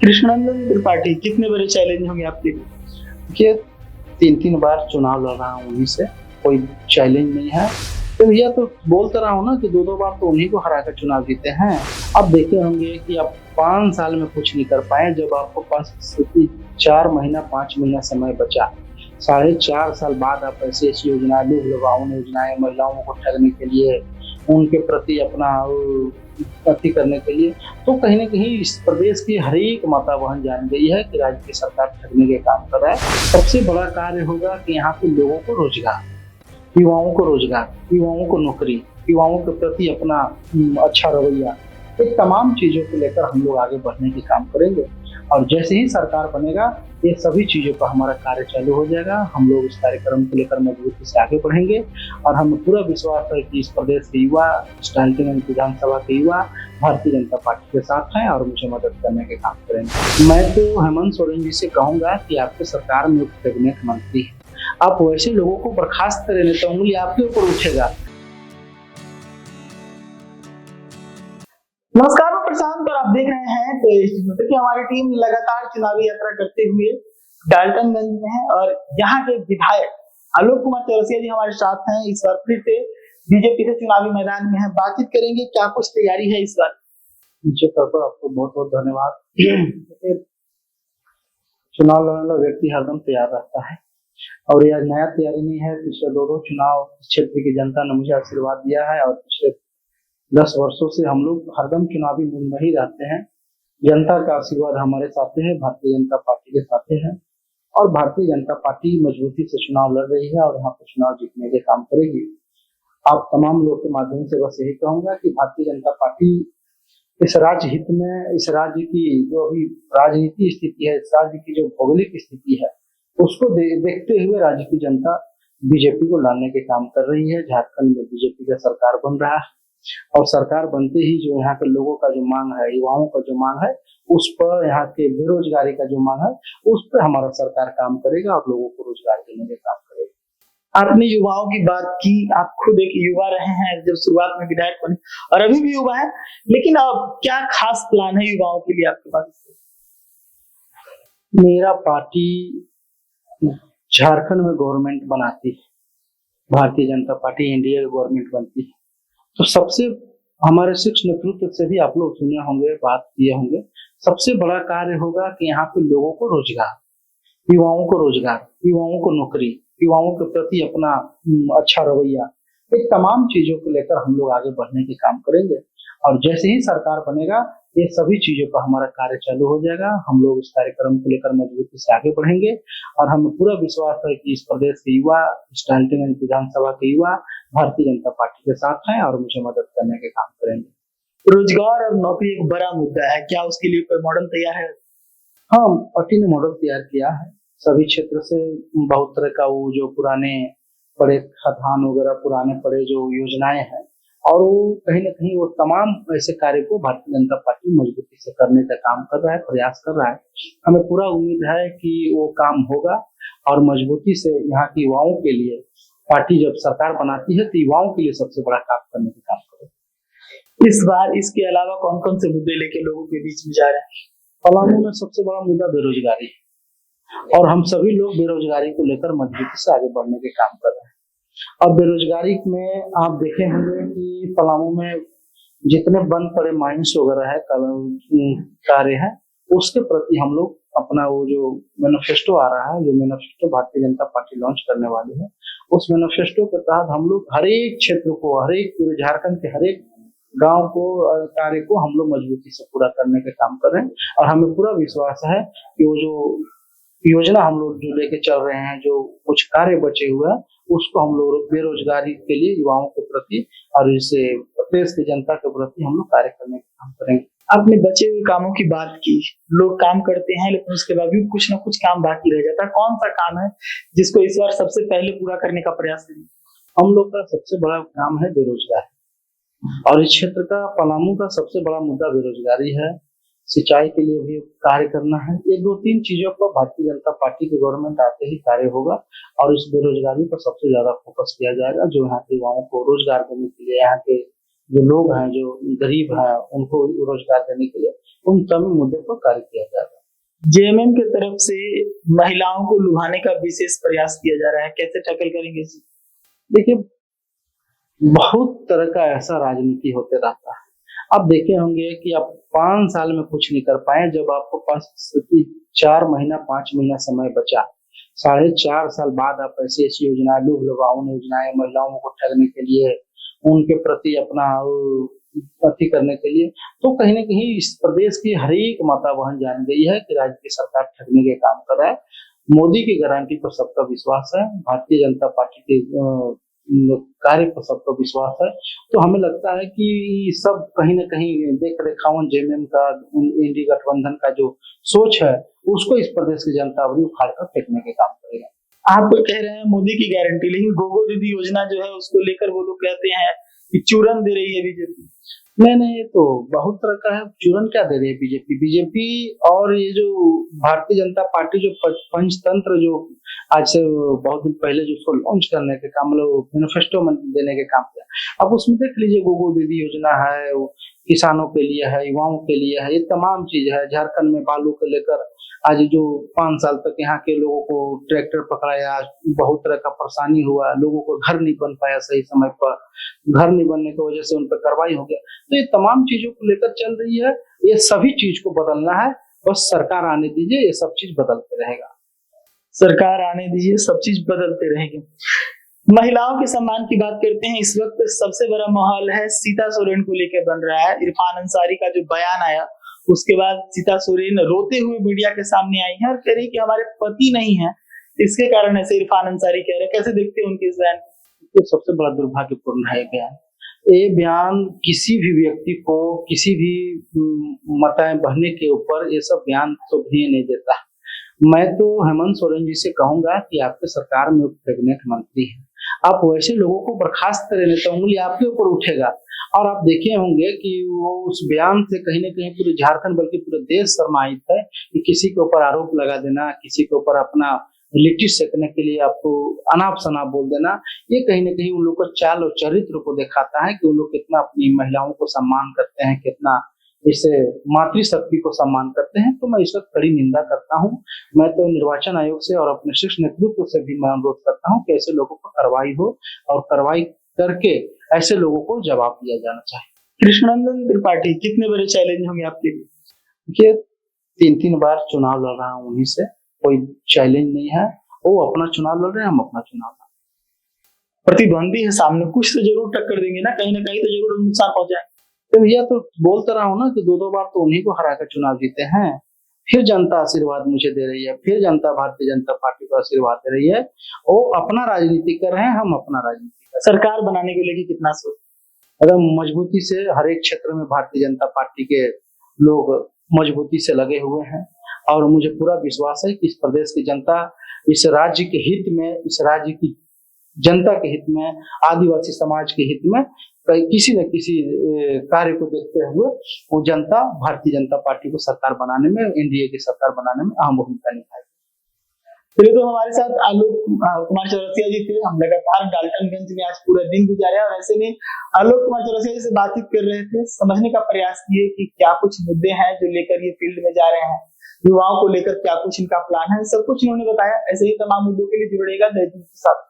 कृष्णनंदन त्रिपाठी कितने बड़े चैलेंज होंगे आपके लिए? देखिए, 3-3 बार चुनाव लड़ रहा हूँ उन्हीं से, कोई चैलेंज नहीं है। तो भैया तो बोलता रहा हूँ ना कि 2-2 बार तो उन्हीं को हरा कर चुनाव जीते हैं। अब देखे होंगे कि आप 5 साल में कुछ नहीं कर पाए, जब आपके पास सिर्फ 4 महीना 5 महीना समय बचा। 4.5 साल बाद आप ऐसी-ऐसी योजनाएँ, लोक लुभावन योजनाएँ, महिलाओं को ठगने के लिए, उनके प्रति अपना अति करने के लिए, तो कहीं न कहीं इस प्रदेश की हर एक माता बहन जान गई है कि राज्य की सरकार ठगने के काम कर रहा है। सबसे बड़ा कार्य होगा कि यहाँ के लोगों को रोज़गार, युवाओं को नौकरी, युवाओं के प्रति अपना अच्छा रवैया, ये तमाम चीज़ों को लेकर हम लोग आगे बढ़ने के काम करेंगे। और जैसे ही सरकार बनेगा, ये सभी चीज़ों का हमारा कार्य चालू हो जाएगा। हम लोग इस कार्यक्रम को लेकर मजबूती से आगे बढ़ेंगे और हमें पूरा विश्वास है कि इस प्रदेश के युवा, इस डाल्टनगंज विधानसभा के युवा भारतीय जनता पार्टी के साथ हैं और मुझे मदद करने के काम करेंगे। मैं तो हेमंत सोरेन जी से कहूँगा कि आपकी सरकार में एक कैबिनेट मंत्री है, आप वैसे लोगों को बर्खास्त करें, नहीं तो उँगली आपके ऊपर उठेगा। नमस्कार, मैं प्रशांत और आप देख रहे हैं कि हमारी टीम लगातार चुनावी यात्रा करते हुए डाल्टनगंज में है और यहाँ के विधायक आलोक कुमार चौरसिया जी हमारे साथ हैं। इस बार फिर से बीजेपी से चुनावी मैदान में है, बातचीत करेंगे क्या कुछ तैयारी है इस बार। नीचे तौर पर आपको बहुत बहुत धन्यवाद। चुनाव लड़ने वाला व्यक्ति हरदम तैयार रहता है और यह नया तैयारी नहीं है। पिछले 2 चुनाव क्षेत्र की जनता ने मुझे आशीर्वाद दिया है और पिछले 10 वर्षों से हम लोग हरदम चुनावी मूड में ही रहते हैं। जनता का आशीर्वाद हमारे साथ है, भारतीय जनता पार्टी के साथ है और भारतीय जनता पार्टी मजबूती से चुनाव लड़ रही है और यहाँ पर चुनाव जीतने के काम करेगी। आप तमाम लोगों के माध्यम से बस यही कहूंगा कि भारतीय जनता पार्टी इस राज्य हित में, इस राज्य की जो अभी राजनीति स्थिति है, इस राज्य की जो भौगोलिक स्थिति है, उसको देखते हुए राज्य की जनता बीजेपी को लाने के काम कर रही है। झारखंड में बीजेपी का सरकार बन रहा है और सरकार बनते ही जो यहाँ के लोगों का जो मांग है, युवाओं का जो मांग है, उस पर, यहाँ के बेरोजगारी का जो मांग है, उस पर हमारा सरकार काम करेगा और लोगों को रोजगार देने के काम करेगा। आपने युवाओं की बात की, आप खुद एक युवा रहे हैं जब शुरुआत में विधायक बने और अभी भी युवा है, लेकिन अब क्या खास प्लान है युवाओं के लिए आपके पास? मेरा पार्टी झारखंड में गवर्नमेंट बनाती है, Bharatiya Janata party NDA government बनती है, तो सबसे हमारे शीर्ष नेतृत्व से भी आप लोग सुने होंगे, बात किए होंगे, सबसे बड़ा कार्य होगा कि यहाँ पे लोगों को रोजगार, युवाओं को नौकरी, युवाओं के प्रति अपना अच्छा रवैया, ये तमाम चीजों को लेकर हम लोग आगे बढ़ने के काम करेंगे और जैसे ही सरकार बनेगा, ये सभी चीजों का हमारा कार्य चालू हो जाएगा। हम लोग इस कार्यक्रम को लेकर मजबूती से आगे बढ़ेंगे और हमें पूरा विश्वास है कि इस प्रदेश के युवा, इस डाल्टनगंज विधानसभा के युवा भारतीय जनता पार्टी के साथ हैं और मुझे मदद करने के काम करेंगे। रोजगार और नौकरी एक बड़ा मुद्दा है, क्या उसके लिए कोई मॉडल तैयार है? हाँ, पार्टी ने मॉडल तैयार किया है। सभी क्षेत्र से बहुत तरह का वो जो पुराने पड़े खदान वगैरह, पुराने पड़े जो योजनाएं हैं, और वो कहीं न कहीं वो तमाम ऐसे कार्य को भारतीय जनता पार्टी मजबूती से करने का काम कर रहा है, प्रयास कर रहा है। हमें पूरा उम्मीद है कि वो काम होगा और मजबूती से यहाँ के युवाओं के लिए पार्टी जब सरकार बनाती है तो युवाओं के लिए सबसे बड़ा काम करने का काम करेगी। इस बार इसके अलावा कौन कौन से मुद्दे लेके लोगों के बीच में जा रहे हैं? पलामू में सबसे बड़ा मुद्दा बेरोजगारी है और हम सभी लोग बेरोजगारी को लेकर मजबूती से आगे बढ़ने के काम कर रहे हैं। और बेरोजगारी में आप देखे होंगे कि पलामू में जितने बंद पड़े माइंस वगैरह है, कार्य है, उसके प्रति हम लोग अपना वो जो मैनिफेस्टो आ रहा है, जो manifesto Bharatiya Janata party launch करने वाली है, उस मैनिफेस्टो के तहत हम लोग हर एक क्षेत्र को, हर एक पूरे झारखंड के हर एक गांव को, कार्य को हम लोग मजबूती से पूरा करने के काम कर रहे हैं और हमें पूरा विश्वास है कि वो जो योजना हम लोग जो लेके चल रहे हैं, जो कुछ कार्य बचे हुए हैं, उसको हम लोग बेरोजगारी के लिए युवाओं के प्रति और इससे प्रदेश की जनता के प्रति हम लोग कार्य करने का काम करेंगे। आपने बचे हुए कामों की बात की, लोग काम करते हैं लेकिन उसके बावजूद कुछ ना कुछ काम बाकी रह जाता है। कौन सा काम है जिसको इस बार सबसे पहले पूरा करने का प्रयास करेंगे? हम लोग का सबसे बड़ा काम है बेरोजगारी और इस क्षेत्र का, पलामू का सबसे बड़ा मुद्दा बेरोजगारी है। सिंचाई के लिए भी कार्य करना है। ये 2-3 चीजों पर भारतीय जनता पार्टी की गवर्नमेंट आते ही कार्य होगा और इस बेरोजगारी पर सबसे ज्यादा फोकस किया जाएगा, जो यहाँ के युवाओं को रोजगार देने के लिए, यहाँ के जो लोग हैं, जो गरीब हैं, उनको रोजगार देने के लिए उन सभी मुद्दों पर कार्य किया जाएगा। जेएमएम की तरफ से महिलाओं को लुभाने का विशेष प्रयास किया जा रहा है, कैसे टैकल करेंगे इसे? देखिए, बहुत तरह का ऐसा राजनीति होते रहता है। आप देखे होंगे कि आप 5 साल में कुछ नहीं कर पाए, जब आपको पास 4 महीना 5 महीना समय बचा, 4.5 साल बाद आप ऐसी ऐसी योजनाएं, लोग लुभावन योजनाएं महिलाओं को ठगने के लिए, उनके प्रति अपना अति करने के लिए, तो कहीं ना कहीं इस प्रदेश की हर एक माता बहन जान गई है कि राज्य की सरकार ठगने के काम कर रहा है। मोदी की गारंटी पर सबका विश्वास है, भारतीय जनता पार्टी के कार्य पर सबका विश्वास है। तो हमें लगता है कि सब कहीं ना कहीं देख रेखावन जेएमएम का, इंडी गठबंधन का जो सोच है, उसको इस प्रदेश की जनता अभी उखाड़ कर फेंकने के काम करेगा। आप कह रहे हैं मोदी की गारंटी, लेकिन गोगो दीदी योजना जो है उसको लेकर वो लोग कहते हैं कि चूरन दे रही है बीजेपी। नहीं, ये तो बहुत तरह का है। चूरन क्या दे रही है बीजेपी और ये जो भारतीय जनता पार्टी जो पंचतंत्र जो आज से बहुत दिन पहले जो उसको लॉन्च करने के काम, मतलब मैनिफेस्टो देने के काम किया। अब उसमें देख लीजिए, गोगो दीदी योजना है, किसानों के लिए है, युवाओं के लिए है, ये तमाम चीज है। झारखंड में बालू को लेकर आज जो 5 साल तक यहाँ के लोगों को ट्रैक्टर पकड़ाया, बहुत तरह का परेशानी हुआ, लोगों को घर नहीं बन पाया सही समय पर, घर नहीं बनने की वजह से उन पर कार्रवाई हो गया। तो ये तमाम चीजों को लेकर चल रही है। ये सभी चीज को बदलना है, बस सरकार आने दीजिए, ये सब चीज बदलते रहेगा। सरकार आने दीजिए, सब चीज बदलते रहेंगे। महिलाओं के सम्मान की बात करते हैं। इस वक्त सबसे बड़ा माहौल है सीता सोरेन को लेकर बन रहा है। इरफान अंसारी का जो बयान आया, उसके बाद सीता सोरेन रोते हुए मीडिया के सामने आई है और कह रही कि हमारे पति नहीं है, इसके कारण ऐसे इरफान अंसारी कह रहे हैं। कैसे देखते हैं उनके इस बयान? ये सबसे बड़ा दुर्भाग्यपूर्ण है बयान। ये बयान किसी भी व्यक्ति को, किसी भी माताएं बहने के ऊपर ये सब बयान तो भी नहीं देता। मैं तो हेमंत सोरेन जी से कहूंगा कि आपके सरकार में कैबिनेट मंत्री है, आप वैसे लोगों को बर्खास्त करें, नहीं तो उंगली आपके ऊपर उठेगा। और आप देखे होंगे कि वो उस बयान से कहीं ना कहीं पूरे झारखंड बल्कि पूरे देश शर्माइत है कि किसी के ऊपर आरोप लगा देना, किसी के ऊपर अपना लिट्टी सेकने के लिए आपको अनाप शनाप बोल देना, ये कहीं ना कहीं उन लोग का चाल और चरित्र को दिखाता है कि उन लोग कितना अपनी महिलाओं को सम्मान करते हैं, कितना इसे मातृशक्ति को सम्मान करते हैं। तो मैं इस वक्त कड़ी निंदा करता हूँ। मैं तो निर्वाचन आयोग से और अपने शीर्ष नेतृत्व से भी मैं अनुरोध करता हूँ कि ऐसे लोगों पर कार्रवाई हो और कार्रवाई करके ऐसे लोगों को जवाब दिया जाना चाहिए। कृष्णनंदन त्रिपाठी कितने बड़े चैलेंज होंगे आपके लिए? देखिए, 3 बार चुनाव लड़ रहा हूँ, उन्हीं से कोई चैलेंज नहीं है। वो अपना चुनाव लड़ रहे हैं, हम अपना चुनाव लड़ रहे हैं। प्रतिद्वंदी है सामने, कुछ तो जरूर टक्कर देंगे ना, कहीं ना कहीं तो जरूर नुकसान पहुंचाएंगे। तो भैया, तो बोलता रहा हूँ ना कि 2 बार तो उन्हीं को हरा कर चुनाव जीते हैं। फिर जनता आशीर्वाद मुझे दे रही है, फिर जनता भारतीय जनता पार्टी को आशीर्वाद दे रही है। वो अपना राजनीति कर रहे हैं, हम अपना राजनीति कर रहे हैं। सरकार बनाने को लेकर कितना सोच? अगर मजबूती से हर एक क्षेत्र में भारतीय जनता पार्टी के लोग मजबूती से लगे हुए हैं और मुझे पूरा विश्वास है कि इस प्रदेश की जनता इस राज्य के हित में, इस राज्य की जनता के हित में, आदिवासी समाज के हित में किसी न किसी कार्य को देखते हुए वो जनता भारतीय जनता पार्टी को सरकार बनाने में, एनडीए की सरकार बनाने में अहम भूमिका निभाएगी। चलिए, तो हमारे साथ आलोक कुमार चौरसिया जी थे। हम लगातार डाल्टनगंज में आज पूरा दिन गुजारे और ऐसे में आलोक कुमार चौरसिया जी से बातचीत कर रहे थे, समझने का प्रयास किए कि क्या कुछ मुद्दे हैं जो लेकर ये फील्ड में जा रहे हैं, युवाओं को लेकर क्या कुछ इनका प्लान है, सब कुछ इन्होंने बताया। ऐसे ही तमाम मुद्दों के लिए जुड़ेगा दैनिक के साथ।